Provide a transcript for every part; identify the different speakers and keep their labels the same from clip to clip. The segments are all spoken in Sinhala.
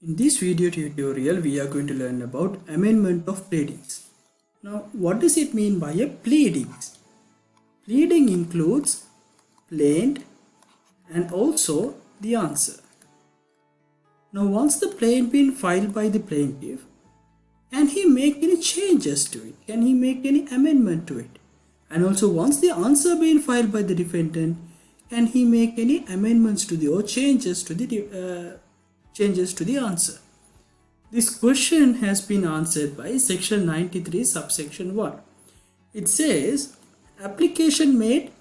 Speaker 1: In this video tutorial, we are going to learn about amendment of pleadings. Now, what does it mean by a pleadings? Pleading includes plaint and also the answer. Now, once the plaint been filed by the plaintiff, can he make any changes to it? Can he make any amendment to it? And also, once the answer been filed by the defendant, can he make any amendments to the or changes to the answer? This question has been answered by section 93 subsection 1. It says application made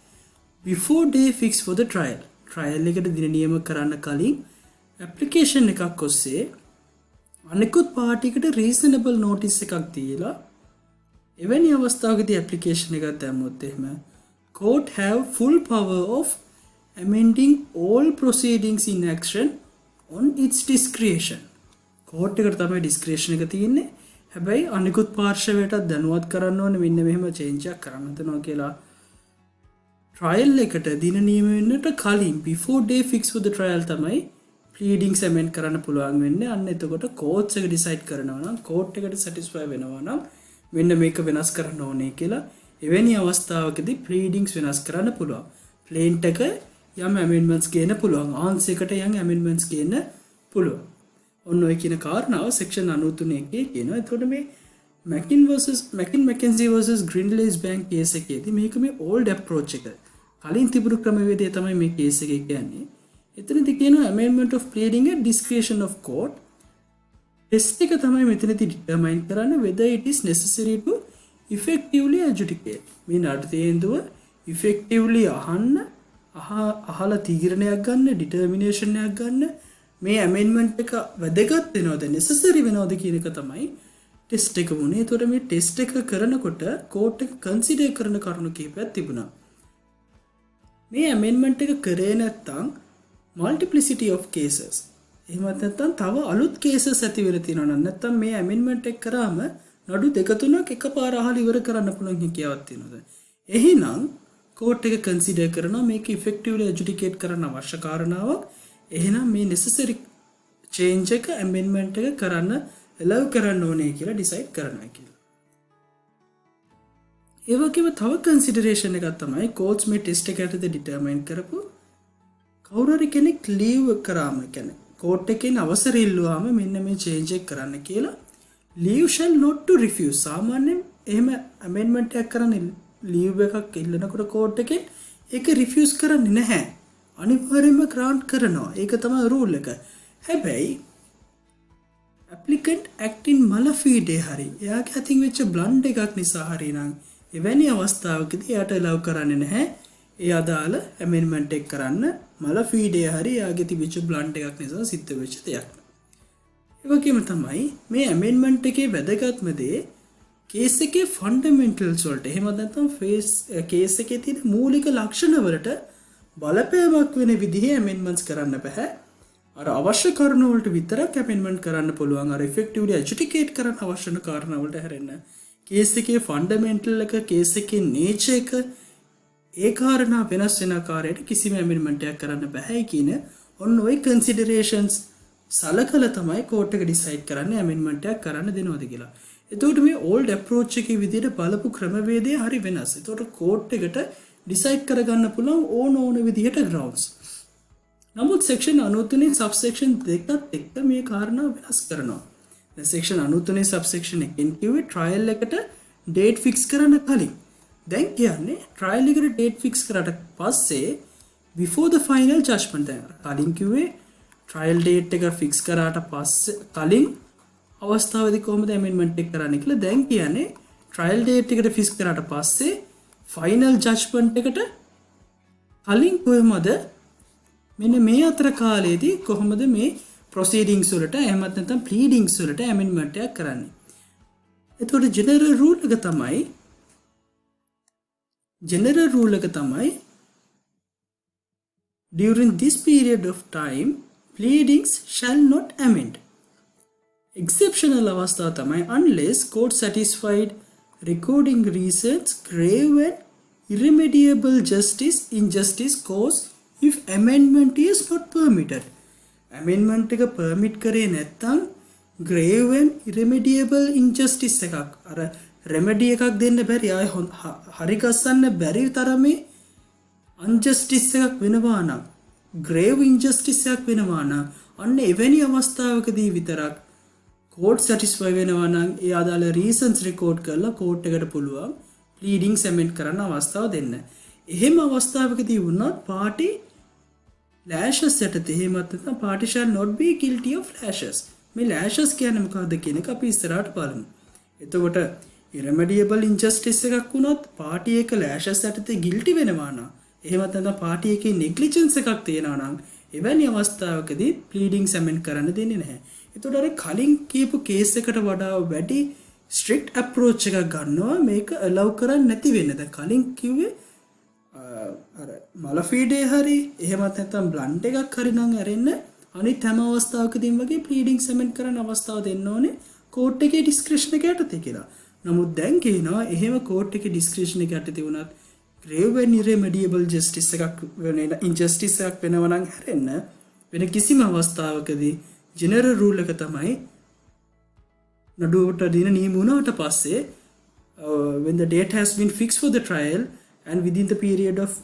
Speaker 1: before day fixed for the trial. Trial එකට දින නියම කරන්න කලින් application එකක් ඔස්සේ අනිකුත් පාටියකට reasonable notice එකක් දීලා එවැනි අවස්ථාවකදී application එකක් දැම්මොත් එහෙම court have full power of amending all proceedings in action on its discretion. court එකට තමයි discretion එක තියෙන්නේ. හැබැයි අනිකුත් පාර්ශවයට දැනුවත් කරන්න ඕනේ මෙන්න මෙහෙම change එකක් කරන්න හදනවා කියලා. trial එකට දින නියම වෙන්නට කලින් before day fix for the trial තමයි pleadings amend කරන්න පුළුවන් වෙන්නේ. අන්න එතකොට courts එක decide කරනවා නම් court එකට satisfy වෙනවා නම් මෙන්න මේක වෙනස් කරන්න ඕනේ කියලා එවැනි අවස්ථාවකදී pleadings වෙනස් කරන්න පුළුවන්. plaint එක යම් amendments ගේන්න පුළුවන්. answer එකට යම් amendments ගේන්න පුළුවන්. ඔන්න ඔය කියන කාරණාව section 93 එකේ කියනවා. එතකොට මේ McKinsey versus Grindlays Bank case එකේදී මේක මේ old approach එක. කලින් තිබුණු ක්‍රමවේදය තමයි මේ case එකේ කියන්නේ. එතනදී කියනවා amendment of pleading at discretion of court. test එක තමයි මෙතනදී determine කරන්නේ whether it is necessary to effectively adjudicate. මේ නඩ තීන්දුව effectively අහලා තීරණයක් ගන්න, determination එකක් ගන්න, මේ amendment එක වැදගත් වෙනවද, necessary වෙනවද කියන එක තමයි test එක වුණේ. ඒතකොට මේ test එක කරනකොට court එක consider කරන කරුණු කිහිපයක් තිබුණා. මේ amendment එක කරේ නැත්නම් multiplicity of cases, එහෙමත් නැත්නම් තව අලුත් cases ඇති වෙලා තියෙනවා නම් නැත්නම් මේ amendment එක කරාම නඩු දෙක තුනක් එකපාර අහලා ඉවර කරන්න පුළුවන් කියාවක් තියෙනවද? එහෙනම් court එක consider කරනවා මේක effectively adjudicate කරන්න අවශ්‍ය කාරණාවක්. එහෙනම් මේ necessary change එක amendment එක කරන්න allow කරන්න ඕනේ කියලා decide කරනවා කියලා. ඒ වගේම තව consideration එකක් තමයි courts මේ test එක යටතේ determine කරපු කවුරු හරි කෙනෙක් leave කරාම කියන්නේ court එකෙන් අවසර ඉල්ලුවාම මෙන්න මේ change එක කරන්න කියලා leave shall not to refuse. සාමාන්‍යයෙන් එහෙම amendment එකක් කරන්න leave එකක් ඉල්ලනකොට court එකෙන් ඒක refuse කරන්නේ නැහැ. අනිවාර්යයෙන්ම grant කරනවා. ඒක තමයි rule එක. හැබැයි applicant act in mala fide hari එයාගේ අතින් වෙච්ච blunder එකක් නිසා හරි නම් එවැනි අවස්ථාවකදී එයාට allow කරන්නේ නැහැ. ඒ අදාළ amendment එක කරන්න mala fide hari එයාගේ තිබිච්ච blunder එකක් නිසා සිද්ධ වෙච්ච දෙයක්. ඒ වගේම තමයි මේ amendment එකේ වැදගත්ම දේ case එකේ fundamentals වලට එහෙම නැත්නම් case එකේ තියෙන මූලික ලක්ෂණ වලට බලපෑමක් වෙන විදිහේ amendments කරන්න බෑ. අර අවශ්‍ය කරුණු වලට විතරක් amendment කරන්න පුළුවන්. අර effectively adjudicate කරන්න අවශ්‍ය කාරණා වලට හැරෙන්න. case එකේ fundamental එක, case එකේ nature එක ඒ කාරණා වෙනස් වෙන ආකාරයට කිසිම amendment එකක් කරන්න බෑ කියන ඔන්න ඔය considerations සලකලා තමයි court එක decide කරන්නේ amendment එකක් කරන්න දෙනවද කියලා. එතකොට මේ old approach එකේ විදිහට බලපු ක්‍රමවේදය හරි වෙනස්. එතකොට court එකට decide කරගන්න පුළුවන් ඕන විදිහට grounds. නමුත් section 93 subsection 2ත් එක්ක මේ කාරණා වෙනස් කරනවා. දැන් section 93 subsection 1 කිව්වේ trial එකට date fix කරන්න කලින්. දැන් කියන්නේ trial එකට date fix කරාට පස්සේ before the final judgment දැන් කලින් කිව්වේ trial date එක fix කරාට පස්සේ කලින් අවස්ථාවේදී කොහොමද amendment එක කරන්නේ කියලා. දැන් කියන්නේ trial date එකට fix කරාට පස්සේ final judgment එකට කලින් කොහොමද මෙන්න මේ අතර කාලයේදී කොහොමද මේ proceedings වලට එහෙමත් නැත්නම් pleadings වලට amendment එකක් කරන්නේ. එතකොට general rule එක තමයි during this period of time pleadings shall not amend. Exceptional අවස්ථා තමයි unless court satisfied recording reasons grave and irremediable injustice cause if amendment is not permitted. ඇමෙන්ඩ්මන්ට් එක පර්මිට් කරේ නැත්තම් grave and irremediable injustice එකක් අර රෙමඩි එකක් දෙන්න බැරි ආය හරි ගස්සන්න බැරි තරමේ අන්ජස්ටිස් එකක් වෙනවා නම් grave injustice එකක් වෙනවා නම් අන්න එවැනි අවස්ථාවකදී විතරක් කෝට් සැටිස්ෆයි වෙනවා නම් ඒ අදාළ රීසන්ස් රෙකෝඩ් කරලා කෝට් එකට පුළුවන් ප්ලීඩිං සෙමෙන්ට් කරන්න අවස්ථාව දෙන්න. එහෙම අවස්ථාවකදී වුණත් පාටි ලෑෂස් යටතේ එහෙමත් නැත්නම් party shall not be guilty of lashes. මේ lashes කියන්නේ මොකක්ද කියන එක අපි ඉස්සරහට බලමු. එතකොට irremediable injustice එකක් වුණොත් පාටි එක lashes යටතේ guilty වෙනවා නම් එහෙමත් නැත්නම් පාටි එකේ negligence එකක් තියෙනවා නම් එවැනි අවස්ථාවකදී pleading summon කරන්න දෙන්නේ නැහැ. එතකොට අර කලින් කියපු කේස් එකට වඩා වැඩි strict approach එකක් ගන්නවා මේක allow කරන්නේ නැති වෙන්න. දැන් කලින් කිව්වේ අර මලෆීඩේ හරි එහෙමත් නැත්නම් බ්ලන්ට් එකක් හරි නම් ඇරෙන්න අනිත් හැම අවස්ථාවකදීම වගේ ප්ලීඩිං සෙමෙන්ට් කරන්න අවස්ථාව දෙන්න ඕනේ කෝට් එකේ ඩිස්ක්‍රිෂන් එක යටතේ කියලා. නමුත් දැන් කියනවා එහෙම කෝට් එකේ ඩිස්ක්‍රිෂන් එක යටතේ වුණත් grave and irremediable justice එකක් වෙන injustice එකක් වෙනවා නම් හැරෙන්න වෙන කිසිම අවස්ථාවකදී ජෙනරල් රූල් එක තමයි නඩුවට දින නියම වුණාට පස්සේ when the date has been fixed for the trial and within the period of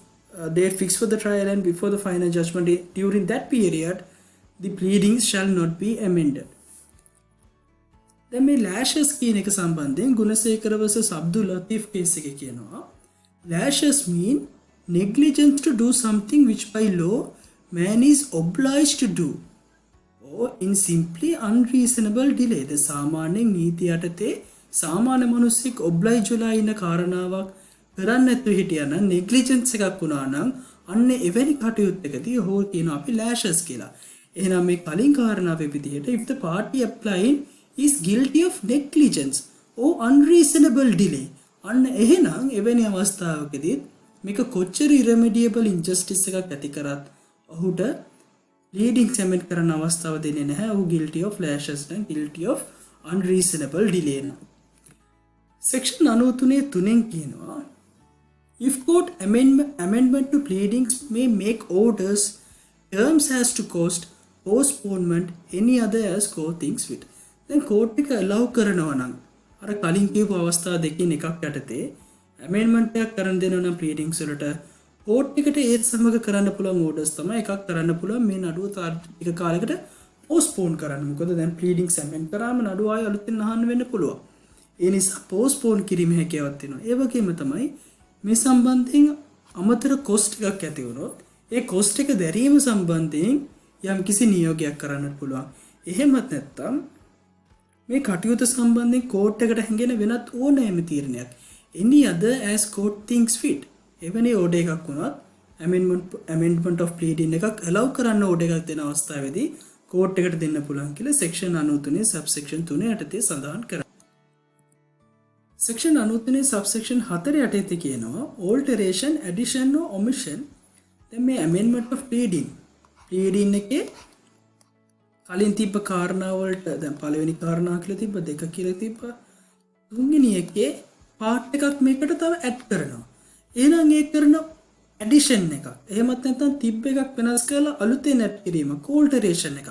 Speaker 1: date fixed for the trial and before the final judgment during that period the pleadings shall not be amended. දැන් මේ lashes කියන එක සම්බන්ධයෙන් ගුණසේකර vs අබ්දුල් ලතීෆ් කේස් එකේ කියනවා lashes mean negligence to do something which by law man is obliged to do or in simply unreasonable delay. ද සාමාන්‍යයෙන් නීති යටතේ සාමාන්‍ය මිනිස්සෙක් oblige වෙලා ඉන්න කාරණාවක් කරන්නේ නැතුව හිටියා නම් negligence එකක් වුණා නම් අන්න එවැනි කටයුත්තකදී හෝ කියනවා අපි lashes කියලා. එහෙනම් මේ කලින් කාරණාවේ විදිහට if the party applying is guilty of negligence or unreasonable delay අන්න එහෙනම් එවැනි අවස්ථාවකදී මේක කොච්චර irremediable injustice එකක් ඇති කරත් ඔහුට pleading summon කරන්න අවස්ථාව දෙන්නේ නැහැ. ඔහු guilty of lashes නම් guilty of unreasonable delay නම්. section 93 කියනවා if court amendment to pleadings may make orders terms has to cost postponement any other as court thinks fit. දැන් court එක allow කරනවා නම් අර කලින් කියපු අවස්ථා දෙකකින් එකක් යටතේ amendment එකක් කරන් දෙනවා නම් pleadings වලට court එකට ඒත් සමග කරන්න පුළුවන් orders තමයි එකක් කරන්න පුළුවන් මේ නඩුව ටික කාලයකට postpone කරන්න. මොකද දැන් pleadings amend කරාම නඩුව ආයෙ අලුතින් අහන්න වෙන්න පුළුවන්. ඒ නිසා postpone කිරීම හැකියාවක් තියෙනවා. ඒ වගේම තමයි මේ සම්බන්ධයෙන් අමතර cost එකක් ඇති වුණොත් ඒ cost එක දැරීම සම්බන්ධයෙන් යම් කිසි නියෝගයක් කරන්නත් පුළුවන්. එහෙමත් නැත්නම් මේ කටයුතු සම්බන්ධයෙන් court එකට හැංගෙන වෙනත් ඕනෑම තීරණයක් any other as court thinks fit. එවැනි order එකක් වුණත් amendment of pleading එකක් allow කරන්න order එකක් දෙන අවස්ථාවේදී court එකට දෙන්න පුළුවන් කියලා section 93 subsection 3 යටතේ සඳහන් කරනවා. section 93 subsection 4 යටතේ කියනවා alteration addition or omission. දැන් මේ amendment of pleading එකේ කලින් තිබ්බ කාරණා වලට දැන් පළවෙනි කාරණා කියලා තිබ්බ දෙක කියලා තිබ්බ තුන්වෙනි එකේ part එකක් මේකට තව add කරනවා. එහෙනම් ඒ කරන addition එකක් එහෙමත් නැත්නම් තිබ්බ එකක් වෙනස් කරලා අලුතෙන් add කිරීම alteration එකක්.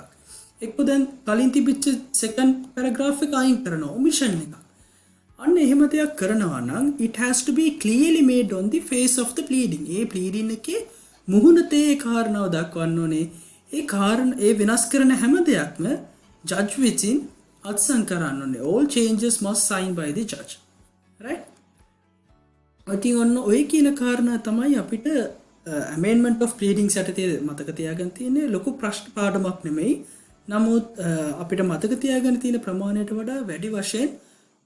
Speaker 1: එක්ක දැන් කලින් තිබිච්ච second paragraph එක අයින් කරනවා omission එකක්. අන්න එහෙම දෙයක් කරනවා නම් it has to be clearly made on the face of the pleading. A pleading එකේ මුහුණතේ ඒ කාරණාව දක්වන්න ඕනේ. ඒ වෙනස් කරන හැම දෙයක්ම judge විසින් අත්සන් කරන්න ඕනේ. all changes must signed by the judge. right? ඉතින් ඔන්න ඔය කියන කාරණා තමයි අපිට amendment of pleadings යටතේ මතක තියාගන්න තියෙන්නේ. ලොකු ප්‍රශ්න පාඩමක් නෙමෙයි. නමුත් අපිට මතක තියාගන්න තියෙන ප්‍රමාණයට වඩා වැඩි වශයෙන්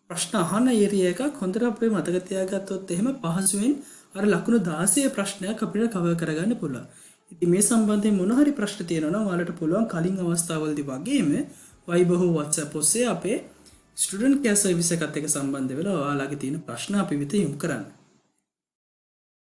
Speaker 1: ප්‍රශ්න අහන ඒරියා එකක් හොඳට අපේ මතක තියාගත්තොත් එහෙම පහසුවෙන් අර ලකුණු 16 ප්‍රශ්නයක් අපිට කවර් කරගන්න පුළුවන්. ඉතින් මේ සම්බන්ධයෙන් මොන හරි ප්‍රශ්න තියෙනවා නම් ඔයාලට පුළුවන් කලින් අවස්ථාවවලදී වගේම Viber හෝ WhatsApp ඔස්සේ අපේ ස්ටුඩන්ට් කෙයාර් සර්විස් එකත් එක්ක සම්බන්ධ වෙලා ඔයාලගේ තියෙන ප්‍රශ්න අපි වෙත යොමු කරන්න.